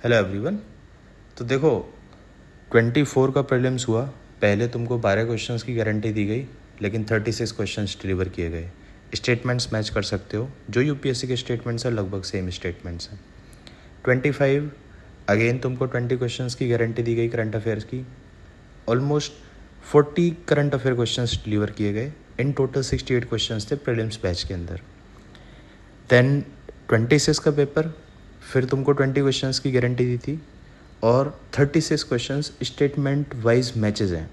Hello everyone. तो देखो 24 का प्रीलिम्स हुआ। पहले तुमको 12 क्वेश्चंस की गारंटी दी गई, लेकिन 36 क्वेश्चंस डिलीवर किए गए। स्टेटमेंट्स मैच कर सकते हो, जो यूपीएससी के स्टेटमेंट्स हैं लगभग सेम स्टेटमेंट्स हैं। 25 अगेन तुमको 20 क्वेश्चंस की गारंटी दी गई करंट अफेयर्स की। Almost 40 current affair questions deliver किए गए। इन टोटल 68 क्वेश्चंस थे प्रीलिम्स बैच के अंदर। देन 26 का पेपर, फिर तुमको 20 क्वेश्चंस की गारंटी दी थी और 36 क्वेश्चंस स्टेटमेंट वाइज मैचेस हैं।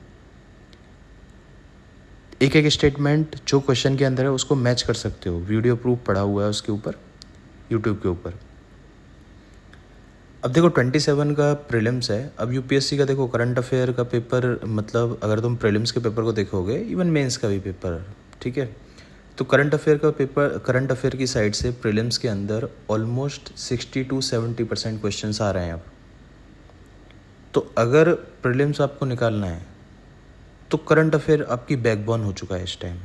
एक एक स्टेटमेंट जो क्वेश्चन के अंदर है उसको मैच कर सकते हो। वीडियो प्रूफ पड़ा हुआ है उसके ऊपर, यूट्यूब के ऊपर। अब देखो 27 का प्रीलिम्स है। अब यूपीएससी का देखो करंट अफेयर का पेपर, मतलब अगर तुम प्रीलिम्स के पेपर को देखोगे, इवन मेंस का भी पेपर, ठीक है, तो करंट अफेयर का पेपर, करंट अफेयर की साइड से प्रीलिम्स के अंदर ऑलमोस्ट 60 to 70% क्वेश्चंस आ रहे हैं अब। तो अगर प्रीलिम्स आपको निकालना है तो करंट अफेयर आपकी बैकबोन हो चुका है इस टाइम।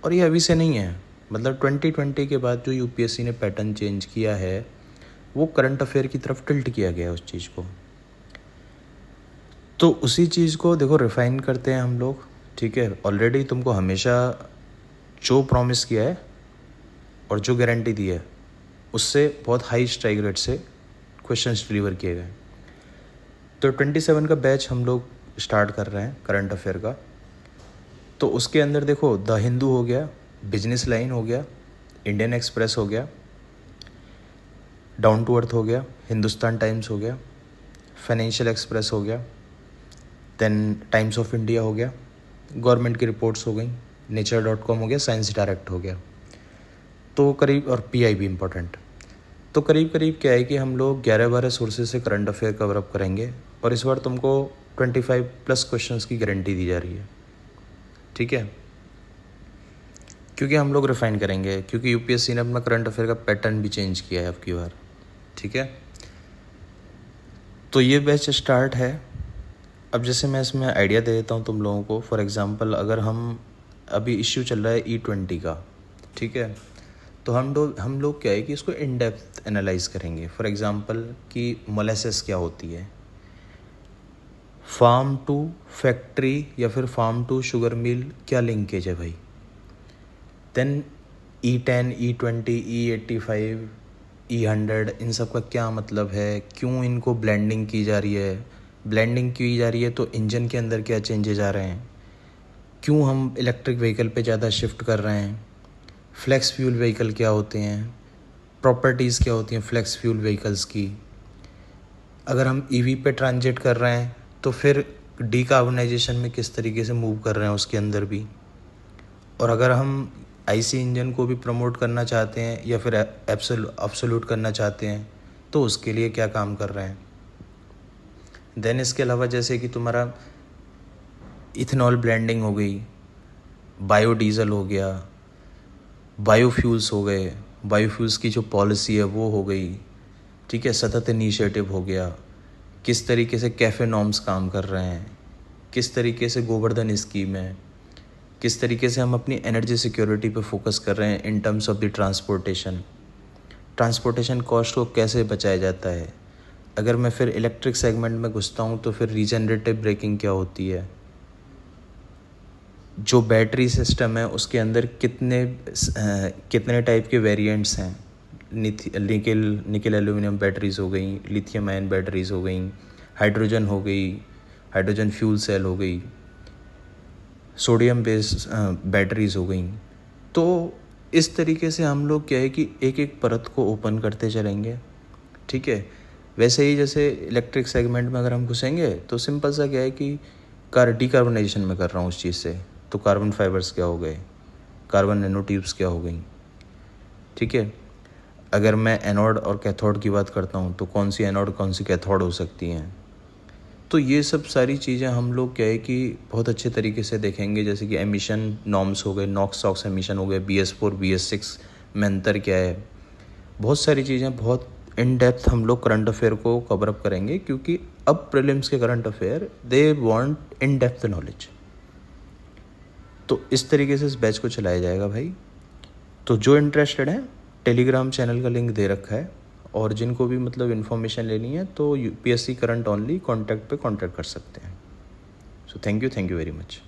और ये अभी से नहीं है, मतलब 2020 के बाद जो यूपीएससी ने पैटर्न चेंज किया है वो करंट अफेयर की तरफ टिल्ट किया गया है उस चीज़ को। तो उसी चीज़ को देखो रिफाइन करते हैं हम लोग, ठीक है। ऑलरेडी तुमको हमेशा जो प्रॉमिस किया है और जो गारंटी दी है उससे बहुत हाई स्ट्राइक रेट से क्वेश्चंस डिलीवर किए गए। तो 27 का बैच हम लोग स्टार्ट कर रहे हैं करंट अफेयर का। तो उसके अंदर देखो द हिंदू हो गया, बिजनेस लाइन हो गया, इंडियन एक्सप्रेस हो गया, डाउन टू अर्थ हो गया, हिंदुस्तान टाइम्स हो गया, फाइनेंशियल एक्सप्रेस हो गया, देन टाइम्स ऑफ इंडिया हो गया, गवर्नमेंट की रिपोर्ट्स हो गई, nature.com हो गया, साइंस डायरेक्ट हो गया। तो करीब, और पीआई भी इम्पोर्टेंट। तो करीब करीब क्या है कि हम लोग 11-12 सोर्सेज से करंट अफेयर कवर अप करेंगे। और इस बार तुमको 25+ क्वेश्चंस की गारंटी दी जा रही है, ठीक है, क्योंकि हम लोग रिफाइन करेंगे, क्योंकि यूपीएससी ने अपना करंट अफेयर का पैटर्न भी चेंज किया है अब की बार, ठीक है। तो ये बैच स्टार्ट है। अब जैसे मैं इसमें आइडिया दे देता हूँ तुम लोगों को। फॉर एग्जांपल अगर हम, अभी इश्यू चल रहा है E20 का, ठीक है, तो हम लोग क्या है कि इसको इन डेप्थ एनालाइज करेंगे। फॉर एग्जांपल कि मोलेसेस क्या होती है, फार्म टू फैक्ट्री या फिर फार्म टू शुगर मिल क्या लिंकेज है भाई। Then E10, E20, E85, E100, इन सब का क्या मतलब है, क्यों इनको ब्लेंडिंग की जा रही है, ब्लेंडिंग की जा रही है तो इंजन के अंदर क्या चेंजेज आ रहे हैं, क्यों हम इलेक्ट्रिक व्हीकल पे ज़्यादा शिफ्ट कर रहे हैं, फ्लेक्स फ्यूल व्हीकल क्या होते हैं, प्रॉपर्टीज़ क्या होती हैं फ्लेक्स फ्यूल व्हीकल्स की, अगर हम ईवी पे ट्रांजिट कर रहे हैं तो फिर डीकार्बोनाइजेशन में किस तरीके से मूव कर रहे हैं उसके अंदर भी, और अगर हम आईसी इंजन को भी प्रमोट करना चाहते हैं या फिर एब्सोल्यूट करना चाहते हैं तो उसके लिए क्या काम कर रहे हैं। देन इसके अलावा जैसे कि तुम्हारा इथेनॉल ब्लेंडिंग हो गई, बायोडीज़ल हो गया, बायोफ्यूल्स हो गए, बायोफ्यूल्स की जो पॉलिसी है वो हो गई, ठीक है, सतत इनिशिएटिव हो गया, किस तरीके से कैफ़े नॉर्म्स काम कर रहे हैं, किस तरीके से गोवर्धन स्कीम है, किस तरीके से हम अपनी एनर्जी सिक्योरिटी पे फोकस कर रहे हैं in terms of the transportation cost को कैसे बचाया जाता है। अगर मैं फिर इलेक्ट्रिक सेगमेंट में घुसता हूँ तो फिर रीजनरेटिव ब्रेकिंग क्या होती है, जो बैटरी सिस्टम है उसके अंदर कितने टाइप के वेरिएंट्स हैं, निकल एल्यूमिनियम बैटरीज़ हो गई, लिथियम आयन बैटरीज़ हो गई, हाइड्रोजन हो गई, हाइड्रोजन फ्यूल सेल हो गई, सोडियम बेस्ड बैटरीज़ हो गई। तो इस तरीके से हम लोग क्या है कि एक एक परत को ओपन करते चलेंगे, ठीक है। वैसे ही जैसे इलेक्ट्रिक सेगमेंट में अगर हम घुसेंगे तो सिंपल सा क्या है कि डीकार्बोनाइजेशन में कर रहा हूँ उस चीज़ से, तो कार्बन फाइबर्स क्या हो गए, कार्बन नैनो ट्यूब्स क्या हो गई, ठीक है। अगर मैं एनोड और कैथोड की बात करता हूँ तो कौन सी एनोड कौन सी कैथोड हो सकती हैं। तो ये सब सारी चीज़ें हम लोग क्या है कि बहुत अच्छे तरीके से देखेंगे। जैसे कि एमिशन नॉर्म्स हो गए, नॉक्स सॉक्स एमिशन हो गए, BS4 BS6 में अंतर क्या है, बहुत सारी चीज़ें बहुत इन डेप्थ हम लोग करंट अफेयर को कवर अप करेंगे, क्योंकि अब प्रीलिम्स के current affair they want in depth knowledge. तो इस तरीके से इस बैच को चलाया जाएगा भाई। तो जो इंटरेस्टेड है टेलीग्राम चैनल का लिंक दे रखा है, और जिनको भी मतलब इन्फॉर्मेशन लेनी है तो यूपीएससी करंट ओनली कॉन्टैक्ट पे कॉन्टैक्ट कर सकते हैं। So thank you very much.